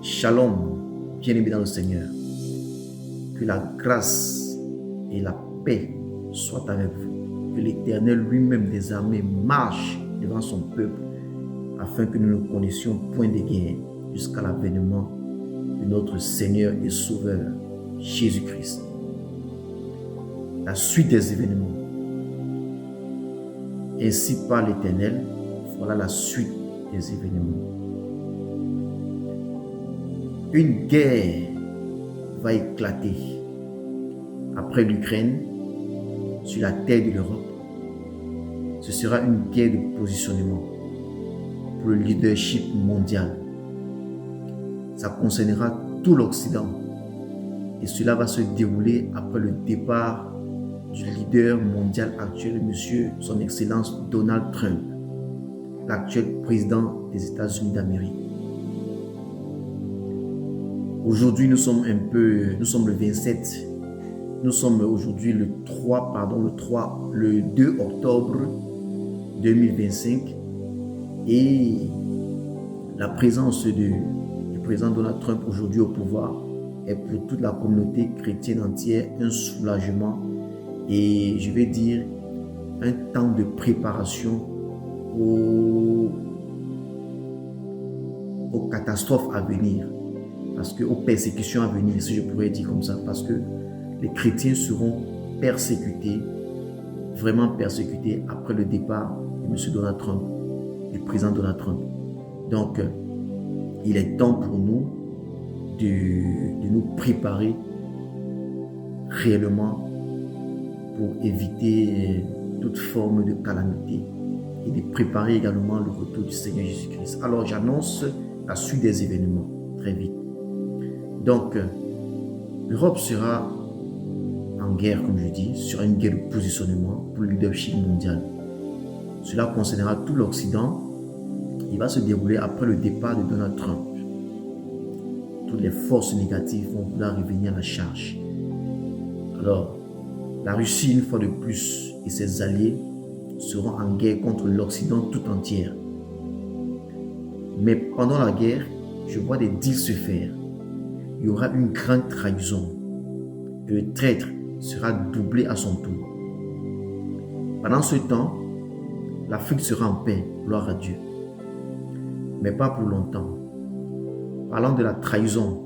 Shalom, bien-aimés dans le Seigneur. Que la grâce et la paix soient avec vous. Que l'Éternel lui-même des armées marche devant son peuple afin que nous ne connaissions point de guerre jusqu'à l'avènement de notre Seigneur et Sauveur Jésus-Christ. La suite des événements. Ainsi par l'Éternel, voilà la suite des événements. Une guerre va éclater après l'Ukraine sur la terre de l'Europe. Ce sera une guerre de positionnement pour le leadership mondial. Ça concernera tout l'Occident et cela va se dérouler après le départ du leader mondial actuel, monsieur, son Excellence Donald Trump, l'actuel président des États-Unis d'Amérique. Aujourd'hui, nous sommes le 27. Nous sommes aujourd'hui le 2 octobre 2025. Et la présence du président Donald Trump aujourd'hui au pouvoir est pour toute la communauté chrétienne entière un soulagement et je vais dire un temps de préparation aux catastrophes à venir. Parce que aux persécutions à venir, si je pourrais dire comme ça, parce que les chrétiens seront persécutés, vraiment persécutés après le départ de M. Donald Trump, du président Donald Trump. Donc, il est temps pour nous de nous préparer réellement pour éviter toute forme de calamité et de préparer également le retour du Seigneur Jésus-Christ. Alors, j'annonce la suite des événements très vite. Donc, l'Europe sera en guerre, comme je dis, sur une guerre de positionnement pour le leadership mondial. Cela concernera tout l'Occident. Il va se dérouler après le départ de Donald Trump. Toutes les forces négatives vont vouloir revenir à la charge. Alors, la Russie, une fois de plus, et ses alliés seront en guerre contre l'Occident tout entier. Mais pendant la guerre, je vois des deals se faire. Il y aura une grande trahison et le traître sera doublé à son tour. Pendant ce temps, l'Afrique sera en paix, gloire à Dieu. Mais pas pour longtemps. Parlant de la trahison,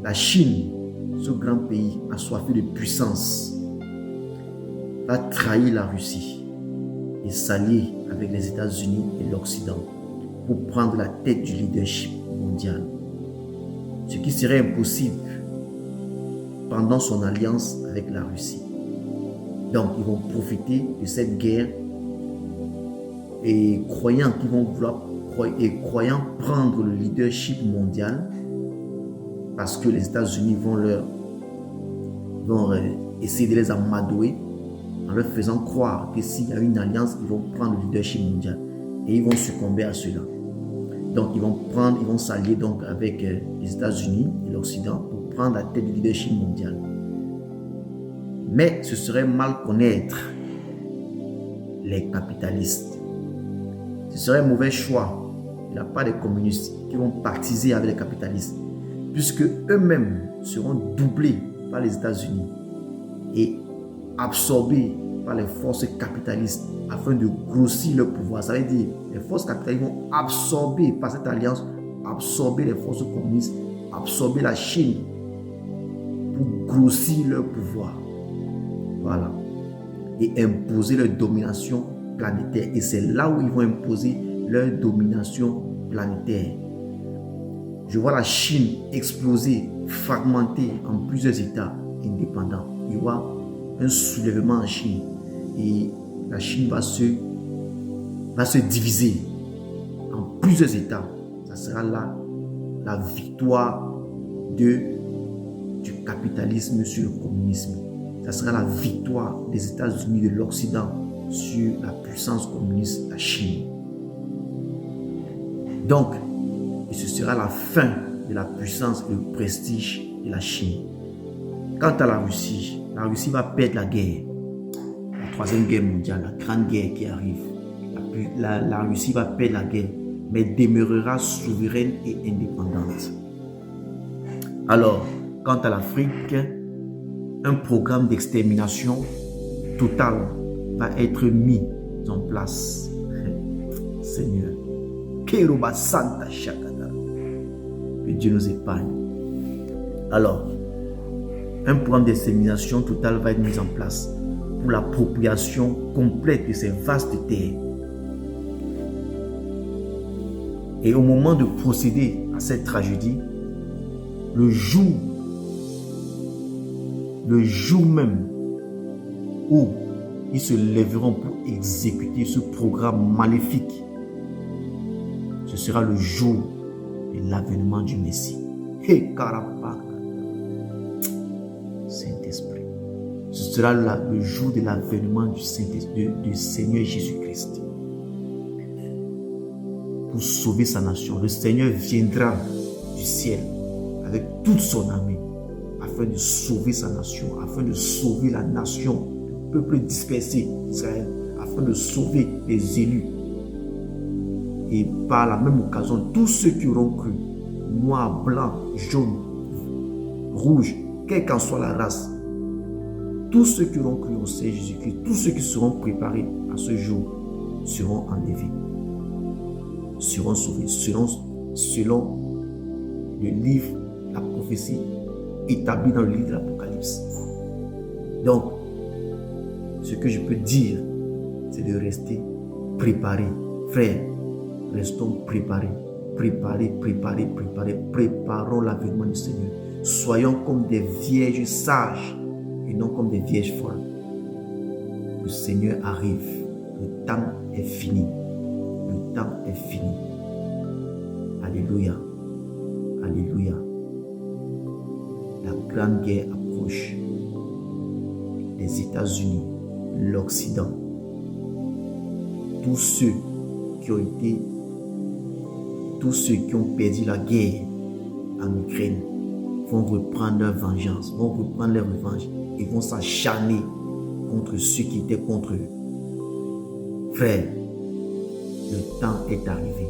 la Chine, ce grand pays assoiffé de puissance, va trahir la Russie et s'allier avec les États-Unis et l'Occident pour prendre la tête du leadership mondial. Ce qui serait impossible pendant son alliance avec la Russie. Donc, ils vont profiter de cette guerre et croyant prendre le leadership mondial parce que les États-Unis vont essayer de les amadouer en leur faisant croire que s'il y a une alliance, ils vont prendre le leadership mondial et ils vont succomber à cela. Donc, ils vont s'allier donc avec les États-Unis et l'Occident pour prendre la tête du leadership mondial. Mais ce serait mal connaître les capitalistes. Ce serait un mauvais choix de la part des communistes qui vont partiser avec les capitalistes, puisque eux-mêmes seront doublés par les États-Unis et absorbés par les forces capitalistes afin de grossir leur pouvoir. Ça veut dire les forces capitalistes vont absorber par cette alliance, absorber les forces communistes, absorber la Chine pour grossir leur pouvoir. Voilà. Et imposer leur domination planétaire. Et c'est là où ils vont imposer leur domination planétaire. Je vois la Chine exploser, fragmenter en plusieurs États indépendants. Il y aura un soulèvement en Chine et la Chine va se diviser en plusieurs États. Ça sera là la victoire du capitalisme sur le communisme. Ça sera la victoire des États-Unis de l'Occident sur la puissance communiste, la Chine. Donc, et ce sera la fin de la puissance et le prestige de la Chine. Quant à la Russie va perdre la guerre. La troisième guerre mondiale, la grande guerre qui arrive. La Russie va perdre la guerre. mais demeurera souveraine et indépendante. Alors, quant à l'Afrique, un programme d'extermination totale va être mis en place. Seigneur, Keroba Santa Shakada, que Dieu nous épargne. Alors, un programme d'extermination totale va être mis en place pour l'appropriation complète de ces vastes terres. Et au moment de procéder à cette tragédie, le jour même où ils se lèveront pour exécuter ce programme maléfique, ce sera le jour de l'avènement du Messie. Saint-Esprit. Ce sera le jour de l'avènement du Seigneur Jésus-Christ. Pour sauver sa nation, le Seigneur viendra du ciel avec toute son armée afin de sauver sa nation, afin de sauver la nation, le peuple dispersé d'Israël, afin de sauver les élus. Et par la même occasion, tous ceux qui auront cru, noir, blanc, jaune, rouge, quelle qu'en soit la race, tous ceux qui auront cru au Seigneur Jésus-Christ, tous ceux qui seront préparés à ce jour seront enlevés, seront sauvés, selon le livre, la prophétie établie dans le livre de l'Apocalypse. Donc, ce que je peux dire, c'est de rester préparé. Frères, restons préparés. Préparons l'avènement du Seigneur. Soyons comme des vierges sages et non comme des vierges folles. Le Seigneur arrive. Le temps est fini. Le temps est fini. Alléluia. Alléluia. La grande guerre approche. Les États-Unis, l'Occident, tous ceux qui ont perdu la guerre en Ukraine vont reprendre leur vengeance, vont reprendre leur revanche et vont s'acharner contre ceux qui étaient contre eux. Frère, le temps est arrivé.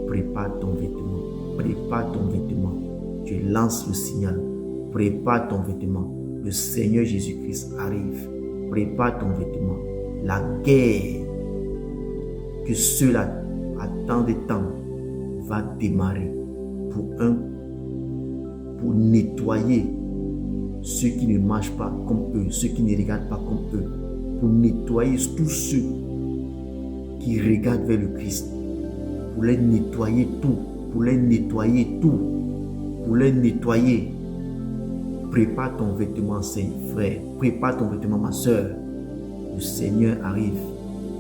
Prépare ton vêtement. Prépare ton vêtement. Tu lances le signal. Prépare ton vêtement. Le Seigneur Jésus-Christ arrive. Prépare ton vêtement. La guerre que ceux-là attendent tant va démarrer pour nettoyer ceux qui ne marchent pas comme eux, ceux qui ne regardent pas comme eux, pour nettoyer tous ceux qui regardent vers le Christ, pour les nettoyer pour les nettoyer. Prépare ton vêtement, frère. Prépare ton vêtement, ma soeur. Le Seigneur arrive.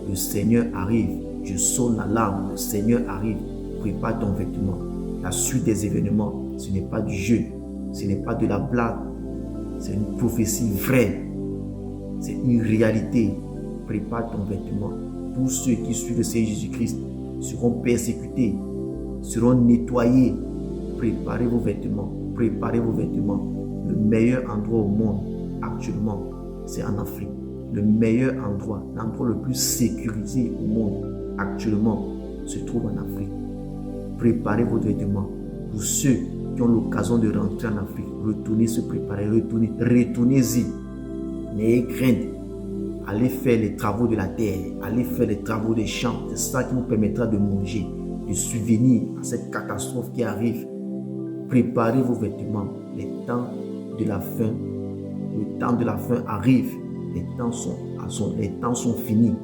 Le Seigneur arrive. Je sonne l'alarme. Le Seigneur arrive. Prépare ton vêtement. La suite des événements, ce n'est pas du jeu. Ce n'est pas de la blague. C'est une prophétie vraie. C'est une réalité. Prépare ton vêtement. Tous ceux qui suivent le Seigneur Jésus-Christ seront persécutés, seront nettoyés. Préparez vos vêtements. Préparez vos vêtements. Le meilleur endroit au monde actuellement, c'est en Afrique. Le meilleur endroit, l'endroit le plus sécurisé au monde actuellement, se trouve en Afrique. Préparez vos vêtements. Pour ceux qui ont l'occasion de rentrer en Afrique, retournez se préparer, retournez-y. N'ayez crainte. Allez faire les travaux de la terre, allez faire les travaux des champs. C'est ça qui vous permettra de manger, de subvenir à cette catastrophe qui arrive. Préparez vos vêtements. Les temps de la fin arrive. Les temps sont finis.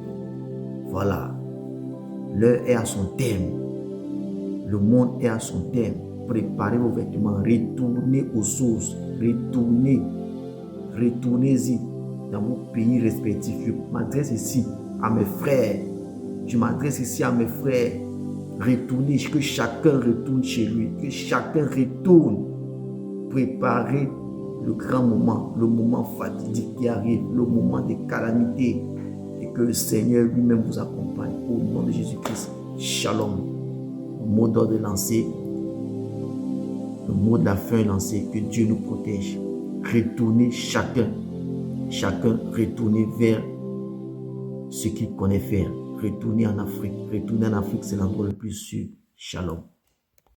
Voilà. L'heure est à son terme. Le monde est à son terme. Préparez vos vêtements. Retournez aux sources. Retournez-y dans vos pays respectifs. Je m'adresse ici à mes frères. Retournez, que chacun retourne chez lui. Que chacun retourne. Préparez le grand moment, le moment fatidique qui arrive, le moment des calamités, et que le Seigneur lui-même vous accompagne. Au nom de Jésus-Christ, shalom. Le mot d'ordre est lancé, le mot de la fin est lancé. Que Dieu nous protège. Retournez chacun retournez vers ce qu'il connaît faire. retournez en Afrique. Retournez en Afrique, c'est l'endroit le plus sûr. Shalom.